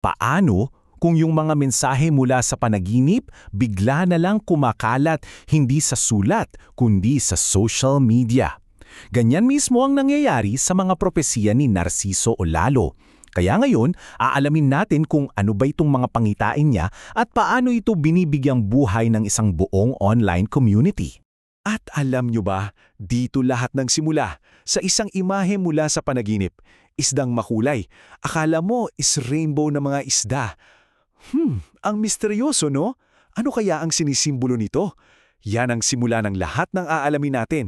Paano kung yung mga mensahe mula sa panaginip bigla na lang kumakalat hindi sa sulat kundi sa social media? Ganyan mismo ang nangyayari sa mga propesiya ni Narciso o Lalo. Kaya ngayon, aalamin natin kung ano ba itong mga pangitain niya at paano ito binibigyang buhay ng isang buong online community. At alam nyo ba, dito lahat ng simula, sa isang imahe mula sa panaginip, isdang makulay. Akala mo is rainbow na mga isda. Ang misteryoso no? Ano kaya ang sinisimbolo nito? Yan ang simula ng lahat ng aalamin natin.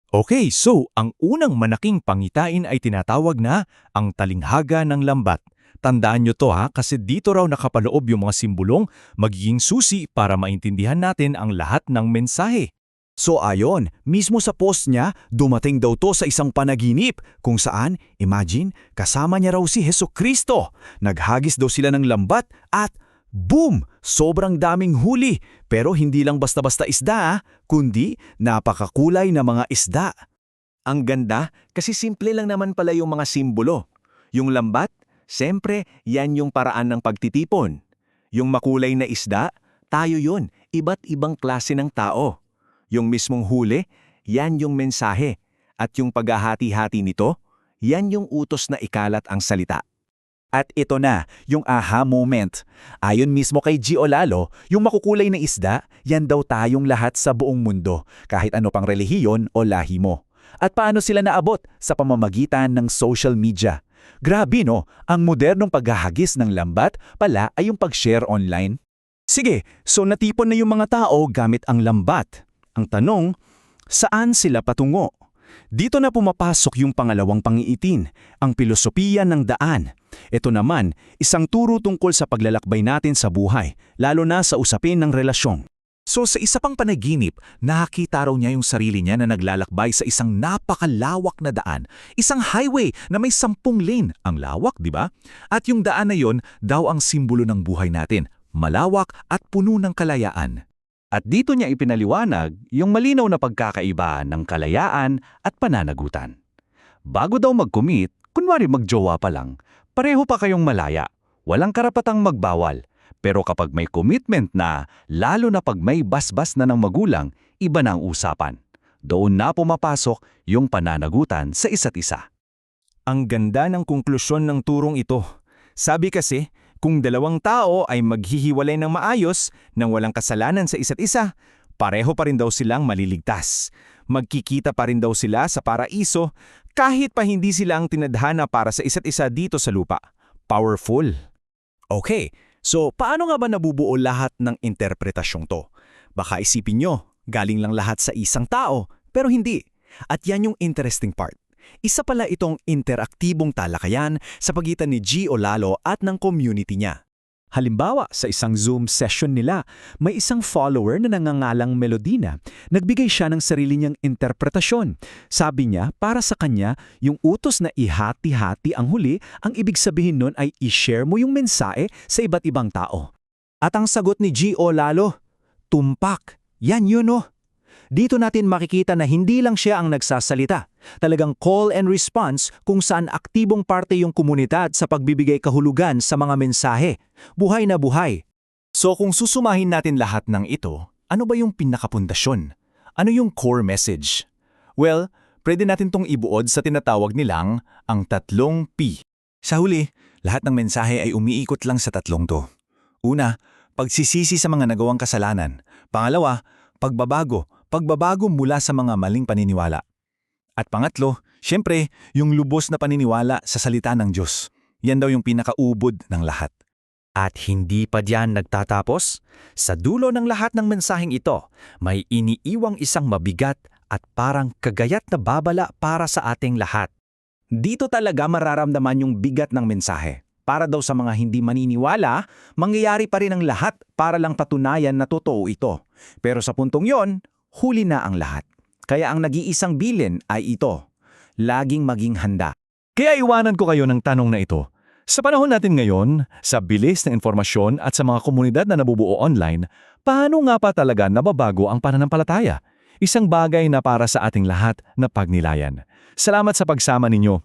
Okay, so ang unang malaking pangitain ay tinatawag na ang talinghaga ng lambat. Tandaan nyo to kasi dito raw nakapaloob yung mga simbolong magiging susi para maintindihan natin ang lahat ng mensahe. So ayon, mismo sa post niya, dumating daw to sa isang panaginip kung saan, imagine, kasama niya raw si Hesukristo. Naghagis daw sila ng lambat at boom! Sobrang daming huli. Pero hindi lang basta-basta isda, kundi napakakulay na mga isda. Ang ganda kasi simple lang naman pala yung mga simbolo. Yung lambat, siyempre, yan yung paraan ng pagtitipon. Yung makulay na isda, tayo yun, iba't ibang klase ng tao. Yung mismong huli, yan yung mensahe. At yung paghahati-hati nito, yan yung utos na ikalat ang salita. At ito na, yung aha moment. Ayon mismo kay Gio Lalo, yung makukulay na isda, yan daw tayong lahat sa buong mundo, kahit ano pang relihiyon o lahi mo. At paano sila naabot? Sa pamamagitan ng social media. Grabe no, ang modernong paghahagis ng lambat pala ay yung pag-share online. Sige, so natipon na yung mga tao gamit ang lambat. Ang tanong, saan sila patungo? Dito na pumapasok yung pangalawang pangiitin, ang pilosopiya ng daan. Ito naman, isang turo tungkol sa paglalakbay natin sa buhay, lalo na sa usapin ng relasyon. So sa isa pang panaginip, nakakita raw niya yung sarili niya na naglalakbay sa isang napakalawak na daan, isang highway na may 10 lane. Ang lawak, di ba? At yung daan na yon daw ang simbolo ng buhay natin, malawak at puno ng kalayaan. At dito niya ipinaliwanag yung malinaw na pagkakaiba ng kalayaan at pananagutan. Bago daw mag-commit, kunwari magjowa pa lang, pareho pa kayong malaya, walang karapatang magbawal. Pero kapag may commitment na, lalo na pag may basbas na ng magulang, iba na ang usapan. Doon na pumapasok yung pananagutan sa isa't isa. Ang ganda ng konklusyon ng turong ito. Sabi kasi, kung dalawang tao ay maghihiwalay ng maayos nang walang kasalanan sa isa't isa, pareho pa rin daw silang maliligtas. Magkikita pa rin daw sila sa paraiso kahit pa hindi sila ang tinadhana para sa isa't isa dito sa lupa. Powerful. Okay, so paano nga ba nabubuo lahat ng interpretasyong to? Baka isipin nyo, galing lang lahat sa isang tao, pero hindi. At yan yung interesting part. Isa pala itong interaktibong talakayan sa pagitan ni Gio Lalo at ng community niya. Halimbawa, sa isang Zoom session nila, may isang follower na nangangalang Melodina. Nagbigay siya ng sarili niyang interpretasyon. Sabi niya, para sa kanya, yung utos na ihati-hati ang huli, ang ibig sabihin nun ay i-share mo yung mensahe sa iba't ibang tao. At ang sagot ni Gio Lalo, tumpak. Yan yun oh. Dito natin makikita na hindi lang siya ang nagsasalita. Talagang call and response kung saan aktibong parte yung komunidad sa pagbibigay kahulugan sa mga mensahe. Buhay na buhay. So kung susumahin natin lahat ng ito, ano ba yung pinakapundasyon? Ano yung core message? Well, pwede natin tong ibuod sa tinatawag nilang ang 3 P. Sa huli, lahat ng mensahe ay umiikot lang sa 3 to. Una, pagsisisi sa mga nagawang kasalanan. Pangalawa, pagbabago mula sa mga maling paniniwala. At pangatlo, syempre, yung lubos na paniniwala sa salita ng Diyos. Yan daw yung pinakaubod ng lahat. At hindi pa diyan nagtatapos. Sa dulo ng lahat ng mensaheng ito, may iniiwang isang mabigat at parang kagayat na babala para sa ating lahat. Dito talaga mararamdaman yung bigat ng mensahe. Para daw sa mga hindi maniniwala, mangyayari pa rin ang lahat para lang patunayan na totoo ito. Pero sa puntong yon, huli na ang lahat. Kaya ang nag-iisang bilin ay ito, laging maging handa. Kaya iwanan ko kayo ng tanong na ito. Sa panahon natin ngayon, sa bilis ng informasyon at sa mga komunidad na nabubuo online, paano nga pa talaga nababago ang pananampalataya? Isang bagay na para sa ating lahat na pagnilayan. Salamat sa pagsama ninyo.